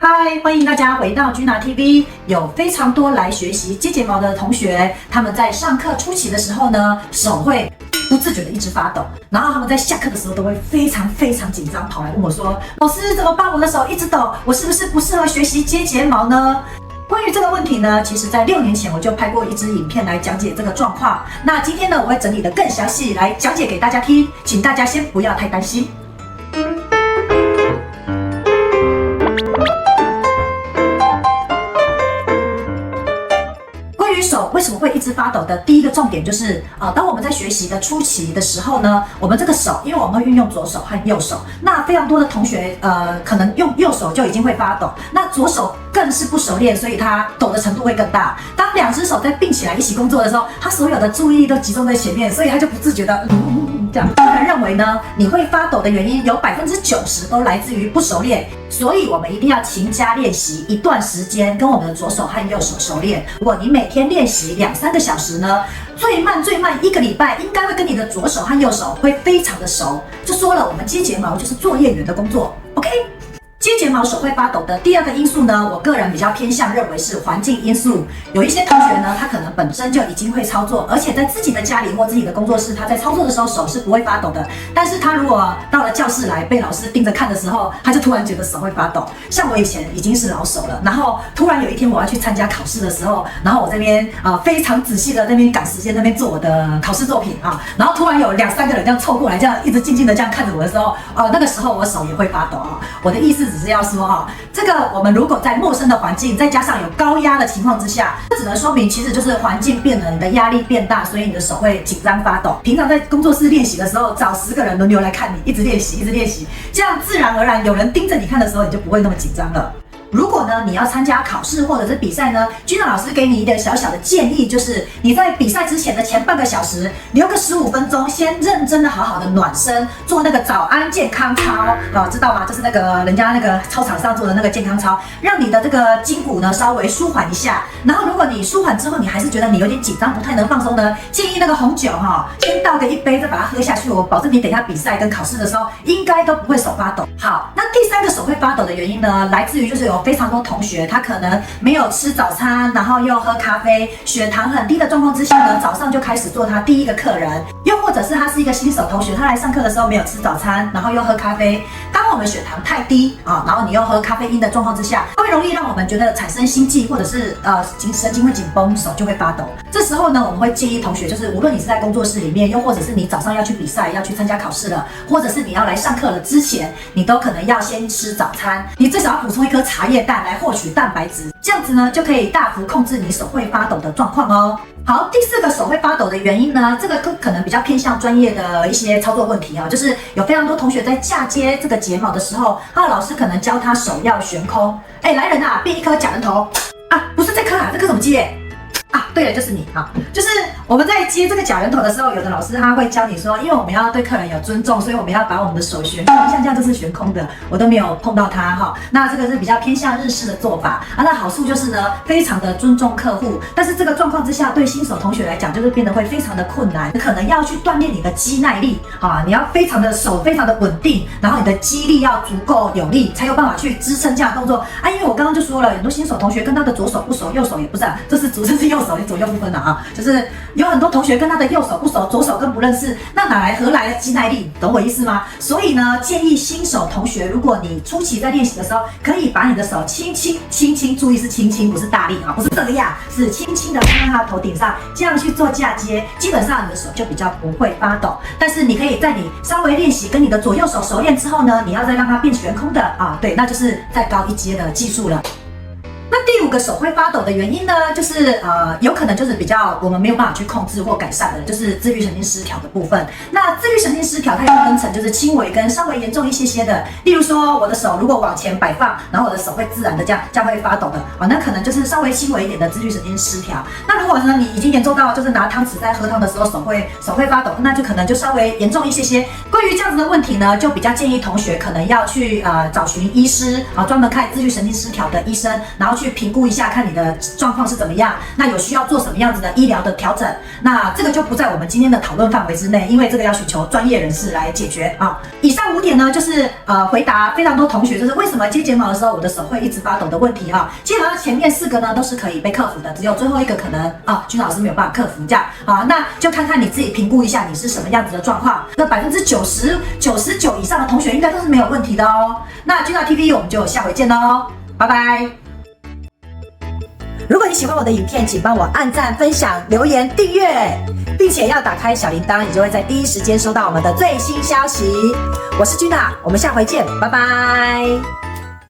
嗨，欢迎大家回到 Gina TV。有非常多来学习接睫毛的同学，他们在上课初期的时候呢，手会不自觉的一直发抖，然后他们在下课的时候都会非常紧张，跑来问我说：“老师怎么办？我的手一直抖，我是不是不适合学习接睫毛呢？”关于这个问题呢，其实在6年前我就拍过一支影片来讲解这个状况。那今天呢，我会整理得更详细来讲解给大家听，请大家先不要太担心。手为什么会一直发抖的第一个重点就是，当我们在学习的初期的时候呢，我们这个手，因为我们会运用左手和右手，那非常多的同学，可能用右手就已经会发抖，那左手更是不熟练，所以他抖的程度会更大。当2只手在并起来一起工作的时候，他所有的注意力都集中在前面，所以他就不自觉的这样。个人认为呢，你会发抖的原因有90%都来自于不熟练，所以我们一定要勤加练习一段时间，跟我们的左手和右手熟练。如果你每天练习2-3个小时呢，最慢1个礼拜，应该会跟你的左手和右手会非常的熟。就说了，我们接睫毛就是作业员的工作 ，OK？ 接睫毛手会发抖的第2个因素呢，我个人比较偏向认为是环境因素。有一些同学呢，他可能本身就已经会操作，而且在自己的家里或自己的工作室，他在操作的时候手是不会发抖的。但是他如果到了教室来被老师盯着看的时候，他就突然觉得手会发抖。像我以前已经是老手了，然后突然有一天我要去参加考试的时候，然后我这边非常仔细的那边赶时间，那边做我的考试作品啊，然后突然有2-3个人这样凑过来，这样一直静静的这样看着我的时候，那个时候我手也会发抖啊。我的意思只是要说这个我们如果在陌生的环境，再加上有高压的情况之下，这只能说明其实就是环境变了，你的压力变大，所以你的手会紧张发抖。平常在工作室练习的时候，找10个人轮流来看你，一直练习，这样自然而然有人盯着你看的时候，你就不会那么紧张了。如果呢，你要参加考试或者是比赛呢，Gina老师给你一个小小的建议，就是你在比赛之前的前半个小时，留个15分钟，先认真的好好的暖身，做那个早安健康操，知道吗？就是那个人家那个操场上做的那个健康操，让你的这个筋骨呢稍微舒缓一下。然后如果你舒缓之后，你还是觉得你有点紧张，不太能放松呢，建议那个红酒先倒个1杯，再把它喝下去。我保证你等一下比赛跟考试的时候，应该都不会手发抖。好，那第3个手会发抖的原因呢，来自于就是有非常多同学他可能没有吃早餐，然后又喝咖啡，血糖很低的状况之下呢，早上就开始做他第1个客人，又或者是他是一个新手同学，他来上课的时候没有吃早餐，然后又喝咖啡。当我们血糖太低然后你又喝咖啡因的状况之下，会容易让我们觉得产生心悸，或者是神经会紧绷，手就会发抖。这时候呢，我们会建议同学，就是无论你是在工作室里面，又或者是你早上要去比赛，要去参加考试了，或者是你要来上课了之前，你都可能要先吃早餐，你最少要补充1颗茶叶蛋来获取蛋白质，这样子呢就可以大幅控制你手会发抖的状况哦。好，第4个手会发抖的原因呢，这个可能比较偏向专业的一些操作问题就是有非常多同学在嫁接这个睫毛的时候，他的老师可能教他手要悬空，来人啊，变1颗假人头不是这颗这颗怎么接？对了，就是你就是我们在接这个假人头的时候，有的老师他会教你说，因为我们要对客人有尊重，所以我们要把我们的手悬空，像这样就是悬空的，我都没有碰到它那这个是比较偏向日式的做法那好处就是呢，非常的尊重客户，但是这个状况之下，对新手同学来讲，就是变得会非常的困难，可能要去锻炼你的肌耐力你要手非常的稳定，然后你的肌力要足够有力，才有办法去支撑这样的动作因为我刚刚就说了，很多新手同学跟他的左手不熟，右手也不是这是右手，左右不分就是有很多同学跟他的右手不熟，左手更不认识，那何来的肌耐力？懂我意思吗？所以呢，建议新手同学，如果你初期在练习的时候，可以把你的手轻轻，注意是轻轻，不是大力不是这个样，是轻轻的放在他的头顶上，这样去做嫁接，基本上你的手就比较不会发抖。但是你可以在你稍微练习跟你的左右手熟练之后呢，你要再让它变悬空的对，那就是再高一阶的技术了。那第5个手会发抖的原因呢，就是有可能就是比较我们没有办法去控制或改善的，就是自律神经失调的部分。那自律神经失调它又分成就是轻微跟稍微严重一些的，例如说我的手如果往前摆放，然后我的手会自然的这样会发抖的那可能就是稍微轻微一点的自律神经失调。那如果呢你已经严重到就是拿汤匙在喝汤的时候手会发抖，那就可能就稍微严重一些。关于这样子的问题呢，就比较建议同学可能要去找寻医师专门看自律神经失调的医生，然后去评估估一下，看你的状况是怎么样，那有需要做什么样子的医疗的调整，那这个就不在我们今天的讨论范围之内，因为这个要寻求专业人士来解决啊。以上5点呢，就是回答非常多同学就是为什么接睫毛的时候我的手会一直发抖的问题啊。基本上前面4个呢都是可以被克服的，只有最后一个可能君老师没有办法克服这样啊。那就看看你自己评估一下你是什么样子的状况。那99%以上的同学应该都是没有问题的哦。那君老 TV 我们就下回见喽，拜拜。如果你喜欢我的影片，请帮我按赞、分享、留言、订阅，并且要打开小铃铛，你就会在第一时间收到我们的最新消息。我是君娜，我们下回见，拜拜。